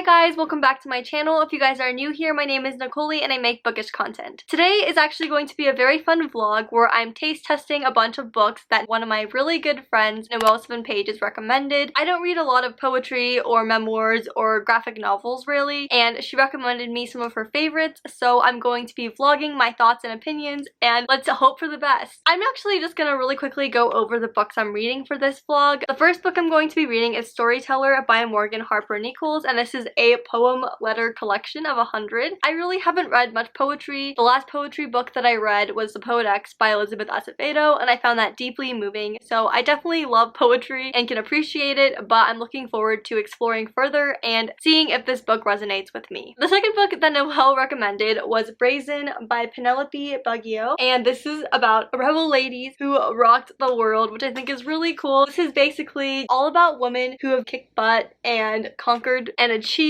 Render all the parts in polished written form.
guys, welcome back to my channel. If you guys are new here, my name is Nicole and I make bookish content. Today is actually going to be a very fun vlog where I'm taste testing a bunch of books that one of my really good friends, Noelle 7 Pages, recommended. I don't read a lot of poetry or memoirs or graphic novels really, and she recommended me some of her favorites, so I'm going to be vlogging my thoughts and opinions, and let's hope for the best. I'm actually just gonna really quickly go over the books I'm reading for this vlog. The first book I'm going to be reading is Storyteller by Morgan Harper Nichols, and this is a poem letter collection of 100. I really haven't read much poetry. The last poetry book that I read was The Poet X by Elizabeth Acevedo, and I found that deeply moving, so I definitely love poetry and can appreciate it, but I'm looking forward to exploring further and seeing if this book resonates with me. The second book that Noelle recommended was Brazen by Penelope Baggio, and this is about rebel ladies who rocked the world, which I think is really cool. This is basically all about women who have kicked butt and conquered and achieved,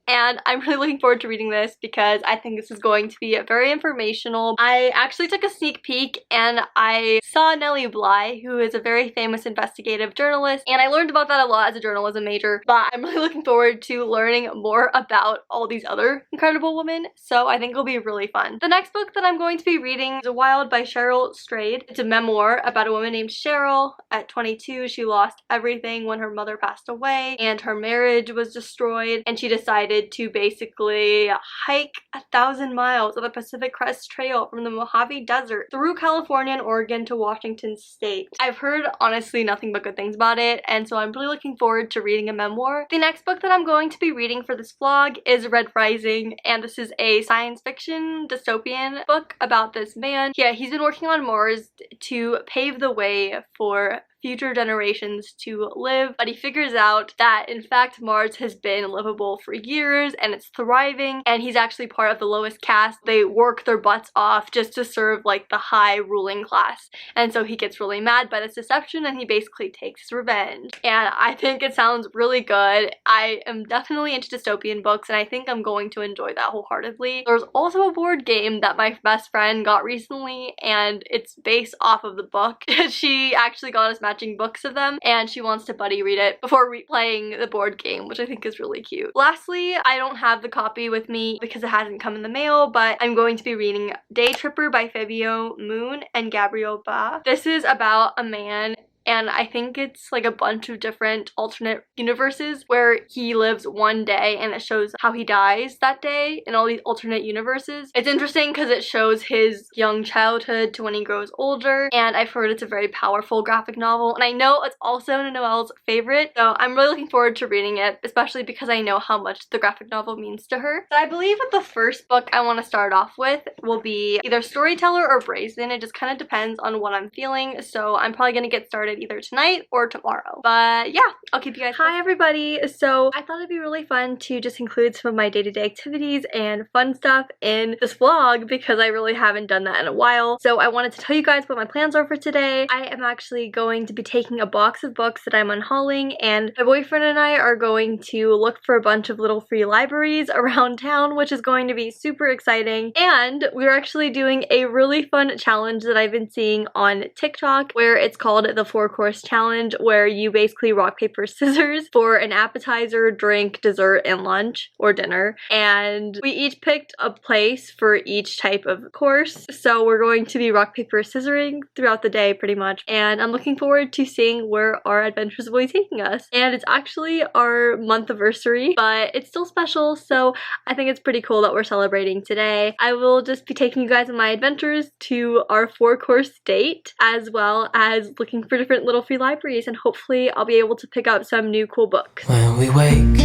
and I'm really looking forward to reading this because I think this is going to be very informational. I actually took a sneak peek and I saw Nellie Bly, who is a very famous investigative journalist, and I learned about that a lot as a journalism major, but I'm really looking forward to learning more about all these other incredible women, so I think it'll be really fun. The next book that I'm going to be reading is Wild by Cheryl Strayed. It's a memoir about a woman named Cheryl. At 22, she lost everything when her mother passed away and her marriage was destroyed, and she decided to basically hike 1,000 miles of the Pacific Crest Trail from the Mojave Desert through California and Oregon to Washington State. I've heard honestly nothing but good things about it, and so I'm really looking forward to reading a memoir. The next book that I'm going to be reading for this vlog is Red Rising, and this is a science fiction dystopian book about this man. Yeah, he's been working on Mars to pave the way for future generations to live, but he figures out that in fact Mars has been livable for years and it's thriving, and he's actually part of the lowest caste. They work their butts off just to serve like the high ruling class, and so he gets really mad by this deception and he basically takes his revenge, and I think it sounds really good. I am definitely into dystopian books and I think I'm going to enjoy that wholeheartedly. There's also a board game that my best friend got recently, and it's based off of the book. She actually got us matching books of them, and she wants to buddy read it before playing the board game, which I think is really cute. Lastly, I don't have the copy with me because it hasn't come in the mail, but I'm going to be reading Day Tripper by Fabio Moon and Gabriel Ba. This is about a man, and I think it's like a bunch of different alternate universes where he lives one day and it shows how he dies that day in all these alternate universes. It's interesting because it shows his young childhood to when he grows older, and I've heard it's a very powerful graphic novel, and I know it's also Noelle's favorite, so I'm really looking forward to reading it, especially because I know how much the graphic novel means to her. So I believe that the first book I want to start off with will be either Storyteller or Brazen. It just kind of depends on what I'm feeling, so I'm probably going to get started either tonight or tomorrow. But yeah, I'll keep you guys posted. Hi everybody! So I thought it'd be really fun to just include some of my day-to-day activities and fun stuff in this vlog because I really haven't done that in a while. So I wanted to tell you guys what my plans are for today. I am actually going to be taking a box of books that I'm unhauling, and my boyfriend and I are going to look for a bunch of little free libraries around town, which is going to be super exciting. And we're actually doing a really fun challenge that I've been seeing on TikTok where it's called the 4-Course Challenge, where you basically rock, paper, scissors for an appetizer, drink, dessert, and lunch or dinner. And we each picked a place for each type of course. So we're going to be rock, paper, scissoring throughout the day pretty much. And I'm looking forward to seeing where our adventures will be taking us. And it's actually our month anniversary, but it's still special. So I think it's pretty cool that we're celebrating today. I will just be taking you guys on my adventures to our 4-course date, as well as looking for different little free libraries, and hopefully I'll be able to pick up some new cool books. When we wake,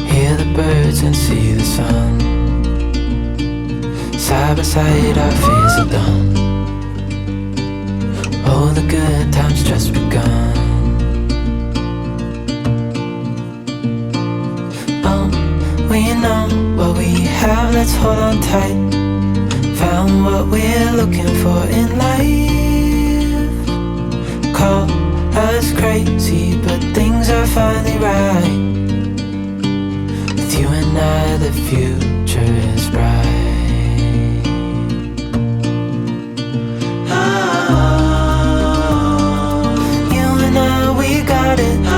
hear the birds and see the sun. Side by side our fears are done. Oh, the good times just begun. We know what we have, let's hold on tight. Found what we're looking for in life. Call us crazy, but things are finally right. With you and I, the future is bright. Oh, you and I, we got it. Oh,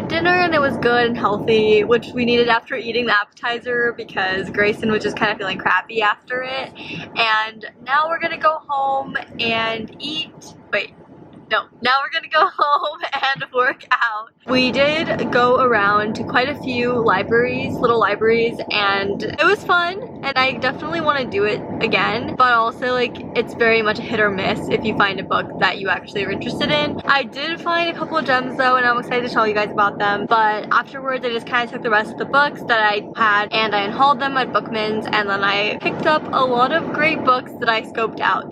had dinner and it was good and healthy, which we needed after eating the appetizer because Grayson was just kind of feeling crappy after it. And now we're gonna go home and eat. Now we're gonna go home and work out. We did go around to quite a few libraries, little libraries, and it was fun, and I definitely want to do it again, but also like it's very much a hit or miss if you find a book that you actually are interested in. I did find a couple of gems though, and I'm excited to tell you guys about them, but afterwards I just kind of took the rest of the books that I had and I unhauled them at Bookman's, and then I picked up a lot of great books that I scoped out.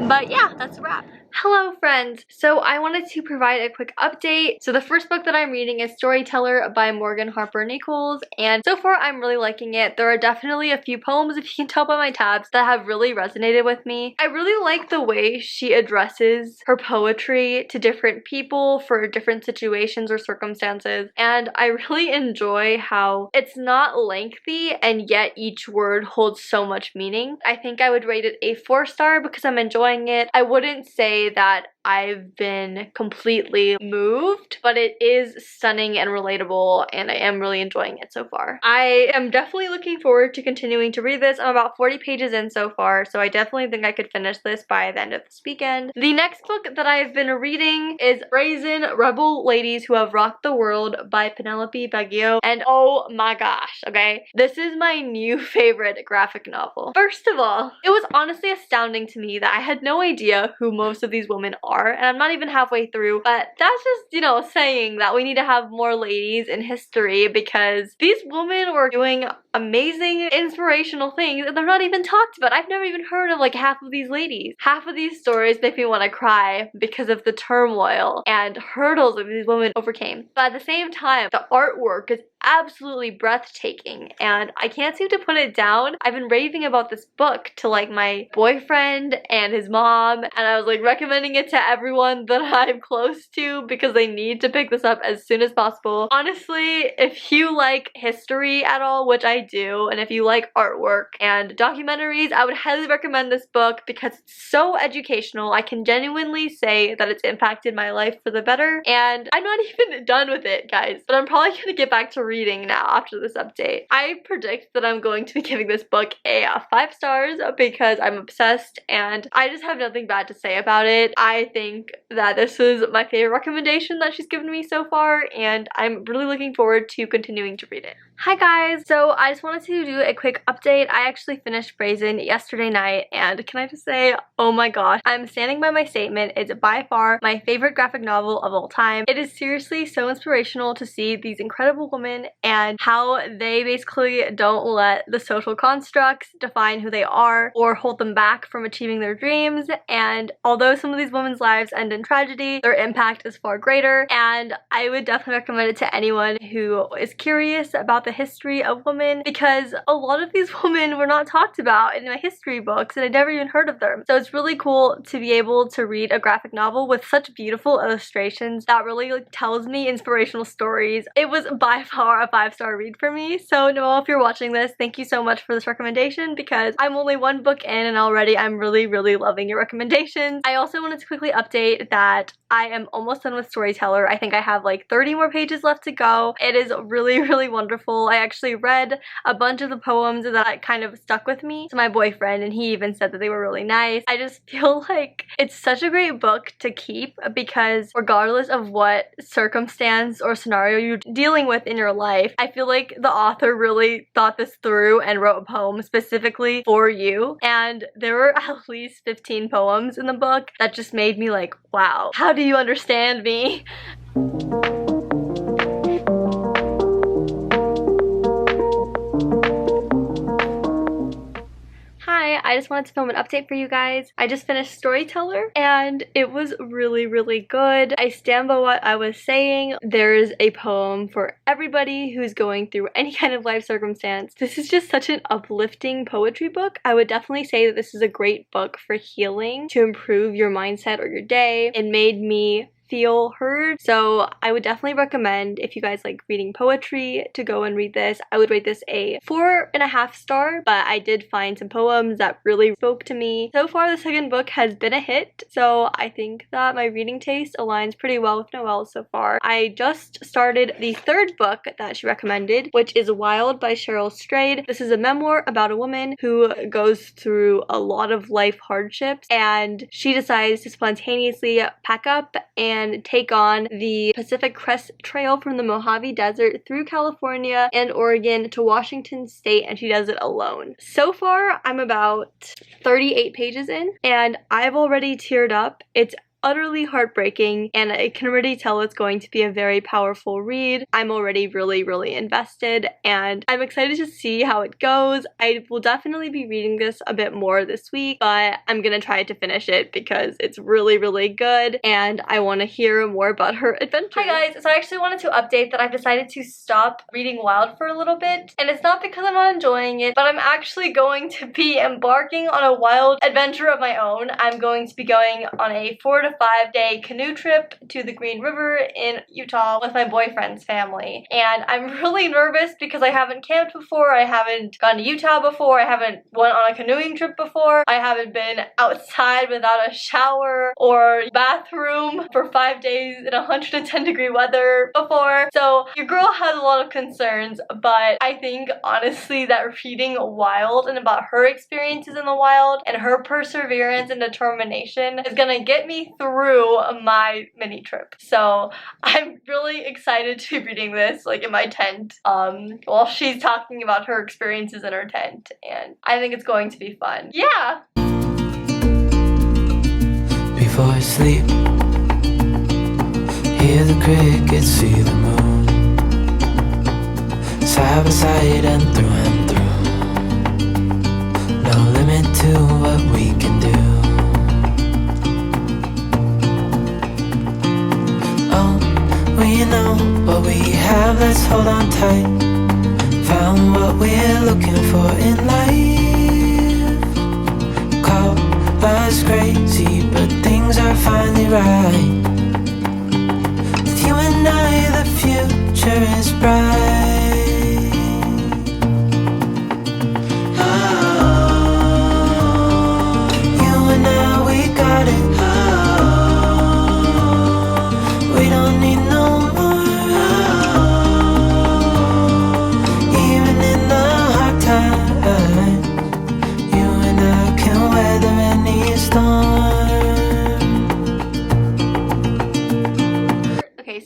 But yeah, that's a wrap. Hello friends! So I wanted to provide a quick update. So the first book that I'm reading is Storyteller by Morgan Harper Nichols, and so far I'm really liking it. There are definitely a few poems, if you can tell by my tabs, that have really resonated with me. I really like the way she addresses her poetry to different people for different situations or circumstances, and I really enjoy how it's not lengthy and yet each word holds so much meaning. I think I would rate it a 4-star because I'm enjoying it. I wouldn't say that I've been completely moved, but it is stunning and relatable, and I am really enjoying it so far. I am definitely looking forward to continuing to read this. I'm about 40 pages in so far, so I definitely think I could finish this by the end of this weekend. The next book that I've been reading is Brazen Rebel Ladies Who Have Rocked the World by Penelope Baggio, and oh my gosh, okay? This is my new favorite graphic novel. First of all, it was honestly astounding to me that I had no idea who most of these women are, and I'm not even halfway through, but that's just, you know, saying that we need to have more ladies in history because these women were doing amazing inspirational things and they're not even talked about. I've never even heard of like half of these ladies. Half of these stories make me want to cry because of the turmoil and hurdles that these women overcame. But at the same time, the artwork is absolutely breathtaking and I can't seem to put it down. I've been raving about this book to like my boyfriend and his mom, and I was like recommending it to everyone that I'm close to because they need to pick this up as soon as possible. Honestly, if you like history at all, which I do, and if you like artwork and documentaries, I would highly recommend this book because it's so educational. I can genuinely say that it's impacted my life for the better, and I'm not even done with it, guys, but I'm probably gonna get back to reading now after this update. I predict that I'm going to be giving this book a 5 stars because I'm obsessed and I just have nothing bad to say about it. I think that this is my favorite recommendation that she's given me so far, and I'm really looking forward to continuing to read it. Hi guys! So I just wanted to do a quick update. I actually finished Brazen yesterday night, and can I just say, oh my gosh, I'm standing by my statement. It's by far my favorite graphic novel of all time. It is seriously so inspirational to see these incredible women and how they basically don't let the social constructs define who they are or hold them back from achieving their dreams. And although some of these women's lives end in tragedy, their impact is far greater, and I would definitely recommend it to anyone who is curious about the history of women because a lot of these women were not talked about in my history books and I never even heard of them. So it's really cool to be able to read a graphic novel with such beautiful illustrations that really like tells me inspirational stories. It was by far a 5-star read for me. So Noelle, if you're watching this, thank you so much for this recommendation because I'm only 1 book in and already I'm really loving your recommendations. I also wanted to quickly update that I am almost done with Storyteller. I think I have like 30 more pages left to go. It is really wonderful. I actually read a bunch of the poems that kind of stuck with me to my boyfriend, and he even said that they were really nice. I just feel like it's such a great book to keep because regardless of what circumstance or scenario you're dealing with in your life, I feel like the author really thought this through and wrote a poem specifically for you. And there were at least 15 poems in the book that just made me like, wow, how do you understand me? Hi, I just wanted to film an update for you guys. I just finished Storyteller and it was really good. I stand by what I was saying. There's a poem for everybody who's going through any kind of life circumstance. This is just such an uplifting poetry book. I would definitely say that this is a great book for healing, to improve your mindset or your day. It made me feel heard. So I would definitely recommend, if you guys like reading poetry, to go and read this. I would rate this a 4.5 star, but I did find some poems that really spoke to me. So far, the second book has been a hit, so I think that my reading taste aligns pretty well with Noelle so far. I just started the third book that she recommended, which is Wild by Cheryl Strayed. This is a memoir about a woman who goes through a lot of life hardships, and she decides to spontaneously pack up and take on the Pacific Crest Trail from the Mojave Desert through California and Oregon to Washington State, and she does it alone. So far, I'm about 38 pages in, and I've already teared up. It's utterly heartbreaking, and I can already tell it's going to be a very powerful read. I'm already really invested, and I'm excited to see how it goes. I will definitely be reading this a bit more this week, but I'm gonna try to finish it because it's really good, and I want to hear more about her adventure. Hi guys, so I actually wanted to update that I've decided to stop reading Wild for a little bit, and it's not because I'm not enjoying it, but I'm actually going to be embarking on a wild adventure of my own. I'm going to be going on a 4 to 5 day canoe trip to the Green River in Utah with my boyfriend's family. And I'm really nervous because I haven't camped before, I haven't gone to Utah before, I haven't went on a canoeing trip before, I haven't been outside without a shower or bathroom for 5 days in 110-degree weather before. So your girl has a lot of concerns, but I think honestly that reading Wild and about her experiences in the wild and her perseverance and determination is gonna get me through my mini trip. So I'm really excited to be reading this like in my tent while she's talking about her experiences in her tent, and I think it's going to be fun. Yeah! Before I sleep, hear the crickets, see the moon, side by side and through. No limit to what we can do. We know what we have, let's hold on tight. Found what we're looking for in life. Call us crazy, but things are finally right. With you and I, the future is bright. You and I, we got it. We don't need no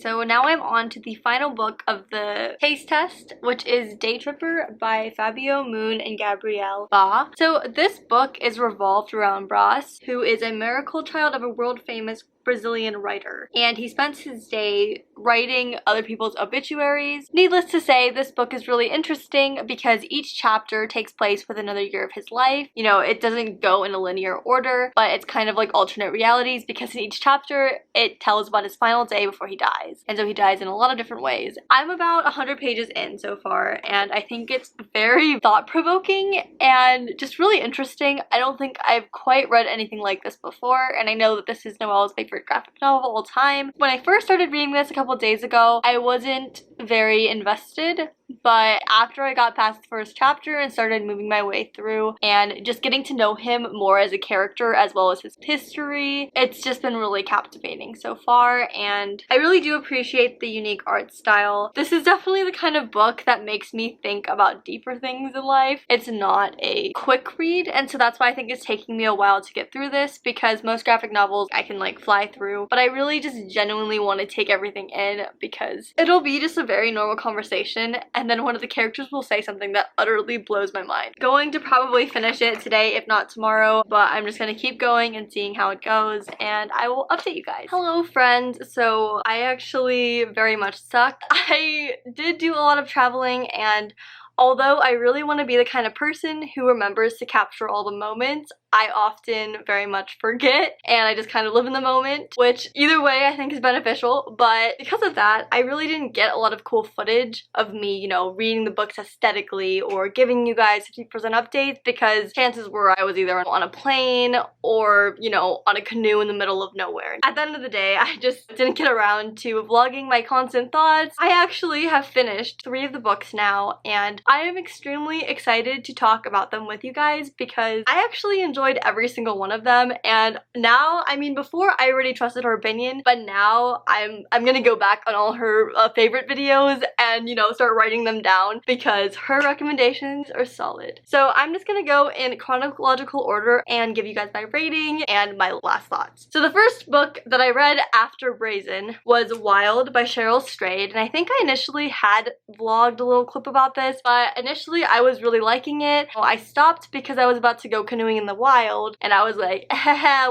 So now I'm on to the final book of the taste test, which is Day Tripper by Fabio Moon and Gabrielle Ba. So this book is revolved around Brás, who is a miracle child of a world-famous Brazilian writer, and he spends his day writing other people's obituaries. Needless to say, this book is really interesting because each chapter takes place with another year of his life. You know, it doesn't go in a linear order, but it's kind of like alternate realities because in each chapter it tells about his final day before he dies, and so he dies in a lot of different ways. I'm about 100 pages in so far, and I think it's very thought-provoking and just really interesting. I don't think I've quite read anything like this before, and I know that this is Noelle's favorite graphic novel of all time. When I first started reading this a couple days ago, I wasn't very invested, but after I got past the first chapter and started moving my way through and just getting to know him more as a character as well as his history, it's just been really captivating so far, and I really do appreciate the unique art style. This is definitely the kind of book that makes me think about deeper things in life. It's not a quick read, and so that's why I think it's taking me a while to get through this, because most graphic novels I can like fly through, but I really just genuinely want to take everything in because it'll be just a very normal conversation, and then one of the characters will say something that utterly blows my mind. Going to probably finish it today, if not tomorrow, but I'm just gonna keep going and seeing how it goes, and I will update you guys. Hello friends, so I actually very much sucked. I did do a lot of traveling, and although I really want to be the kind of person who remembers to capture all the moments, I often very much forget and I just kind of live in the moment, which either way I think is beneficial. But because of that, I really didn't get a lot of cool footage of me, you know, reading the books aesthetically or giving you guys 50% updates, because chances were I was either on a plane or, you know, on a canoe in the middle of nowhere. At the end of the day, I just didn't get around to vlogging my constant thoughts. I actually have finished 3 of the books now, and I am extremely excited to talk about them with you guys because I actually enjoyed every single one of them. And now, I mean, before I already trusted her opinion, but now I'm gonna go back on all her favorite videos and, you know, start writing them down because her recommendations are solid. So I'm just gonna go in chronological order and give you guys my rating and my last thoughts. So the first book that I read after Brazen was Wild by Cheryl Strayed, and I think I initially had vlogged a little clip about this, but initially I was really liking it. I stopped because I was about to go canoeing in the wild, and I was like,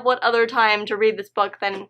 what other time to read this book than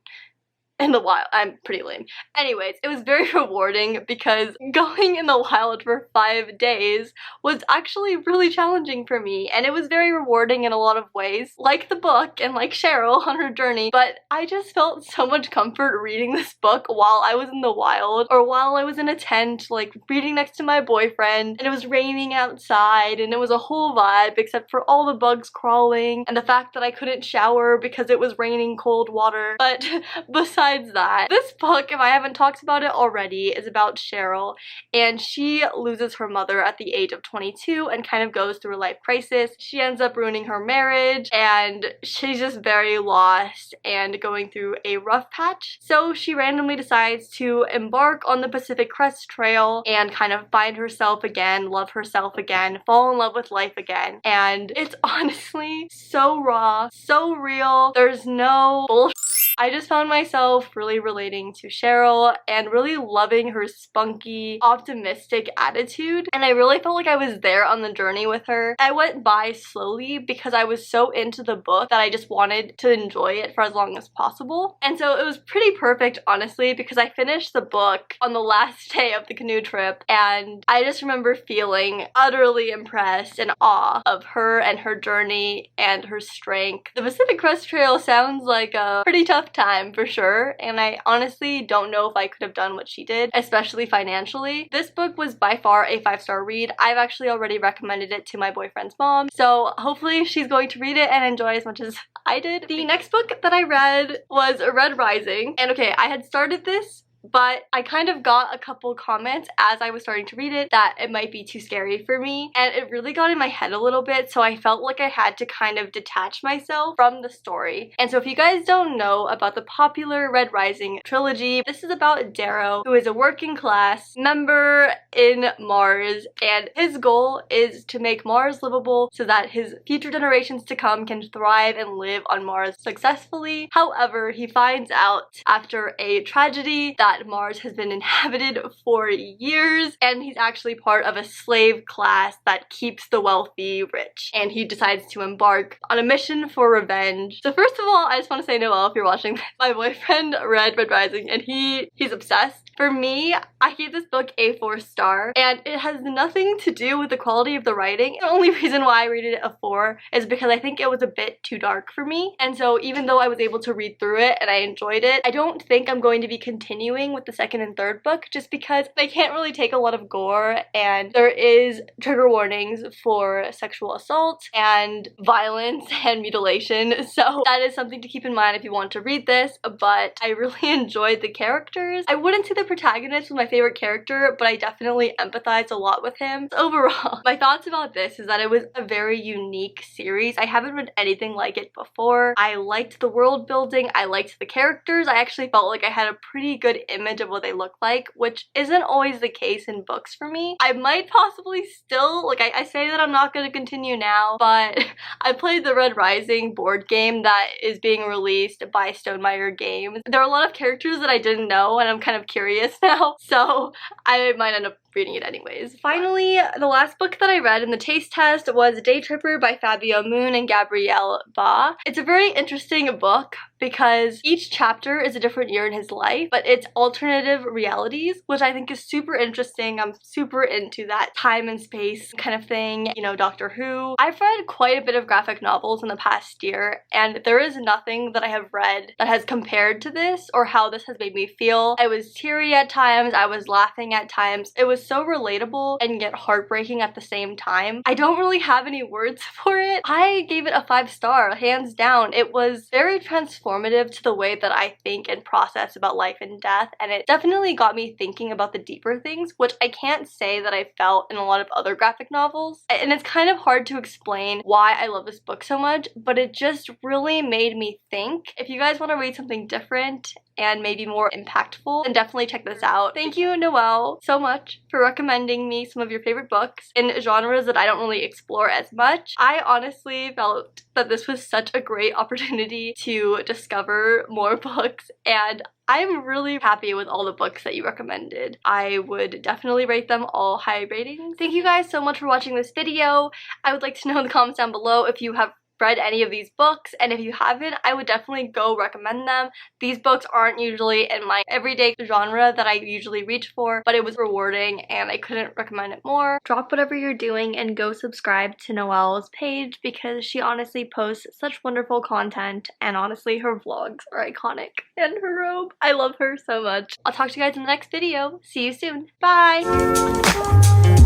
in the wild? I'm pretty lame. Anyways, it was very rewarding because going in the wild for 5 days was actually really challenging for me, and it was very rewarding in a lot of ways, like the book and like Cheryl on her journey. But I just felt so much comfort reading this book while I was in the wild, or while I was in a tent, like reading next to my boyfriend, and it was raining outside, and it was a whole vibe except for all the bugs crawling and the fact that I couldn't shower because it was raining cold water. But besides that, this book, if I haven't talked about it already, is about Cheryl, and she loses her mother at the age of 22 and kind of goes through a life crisis. She ends up ruining her marriage, and she's just very lost and going through a rough patch. So she randomly decides to embark on the Pacific Crest Trail and kind of find herself again, love herself again, fall in love with life again. And it's honestly so raw, so real. There's no bullshit. I just found myself really relating to Cheryl and really loving her spunky, optimistic attitude, and I really felt like I was there on the journey with her. I went by slowly because I was so into the book that I just wanted to enjoy it for as long as possible. And so it was pretty perfect, honestly, because I finished the book on the last day of the canoe trip, and I just remember feeling utterly impressed and awe of her and her journey and her strength. The Pacific Crest Trail sounds like a pretty tough time for sure, and I honestly don't know if I could have done what she did, especially financially. This book was by far a 5-star read. I've actually already recommended it to my boyfriend's mom, so hopefully she's going to read it and enjoy as much as I did. The next book that I read was Red Rising, and okay, I had started this, but I kind of got a couple comments as I was starting to read it that it might be too scary for me, and it really got in my head a little bit, so I felt like I had to kind of detach myself from the story. And so if you guys don't know about the popular Red Rising trilogy, this is about Darrow, who is a working class member in Mars, and his goal is to make Mars livable so that his future generations to come can thrive and live on Mars successfully. However, he finds out after a tragedy that Mars has been inhabited for years, and he's actually part of a slave class that keeps the wealthy rich, and he decides to embark on a mission for revenge. So first of all, I just want to say, Noelle, if you're watching this, my boyfriend read Red Rising and he's obsessed. For me, I gave this book a 4-star, and it has nothing to do with the quality of the writing. The only reason why I rated it a 4 is because I think it was a bit too dark for me, and so even though I was able to read through it and I enjoyed it, I don't think I'm going to be continuing with the second and third book just because they can't really take a lot of gore, and there is trigger warnings for sexual assault and violence and mutilation, so that is something to keep in mind if you want to read this. But I really enjoyed the characters. I wouldn't say the protagonist was my favorite character, but I definitely empathized a lot with him. So overall, my thoughts about this is that it was a very unique series. I haven't read anything like it before. I liked the world building, I liked the characters, I actually felt like I had a pretty good image of what they look like, which isn't always the case in books for me. I might possibly still, like I say that I'm not going to continue now, but I played the Red Rising board game that is being released by Stonemaier Games. There are a lot of characters that I didn't know, and I'm kind of curious now, so I might end up reading it anyways. Finally, the last book that I read in the taste test was Day Tripper by Fabio Moon and Gabrielle Ba. It's a very interesting book because each chapter is a different year in his life, but it's alternative realities, which I think is super interesting. I'm super into that time and space kind of thing, you know, Doctor Who. I've read quite a bit of graphic novels in the past year, and there is nothing that I have read that has compared to this or how this has made me feel. I was teary at times, I was laughing at times. It was so relatable and yet heartbreaking at the same time. I don't really have any words for it. I gave it a 5-star, hands down. It was very transformative to the way that I think and process about life and death, and it definitely got me thinking about the deeper things, which I can't say that I felt in a lot of other graphic novels. And it's kind of hard to explain why I love this book so much, but it just really made me think. If you guys want to read something different and maybe more impactful, then definitely check this out. Thank you, Noelle, so much for recommending me some of your favorite books in genres that I don't really explore as much. I honestly felt that this was such a great opportunity to discover more books, and I'm really happy with all the books that you recommended. I would definitely rate them all high ratings. Thank you guys so much for watching this video. I would like to know in the comments down below if you have read any of these books, and if you haven't, I would definitely go recommend them. These books aren't usually in my everyday genre that I usually reach for, but it was rewarding and I couldn't recommend it more. Drop whatever you're doing and go subscribe to Noelle's page because she honestly posts such wonderful content, and honestly her vlogs are iconic. And her robe, I love her so much. I'll talk to you guys in the next video. See you soon. Bye!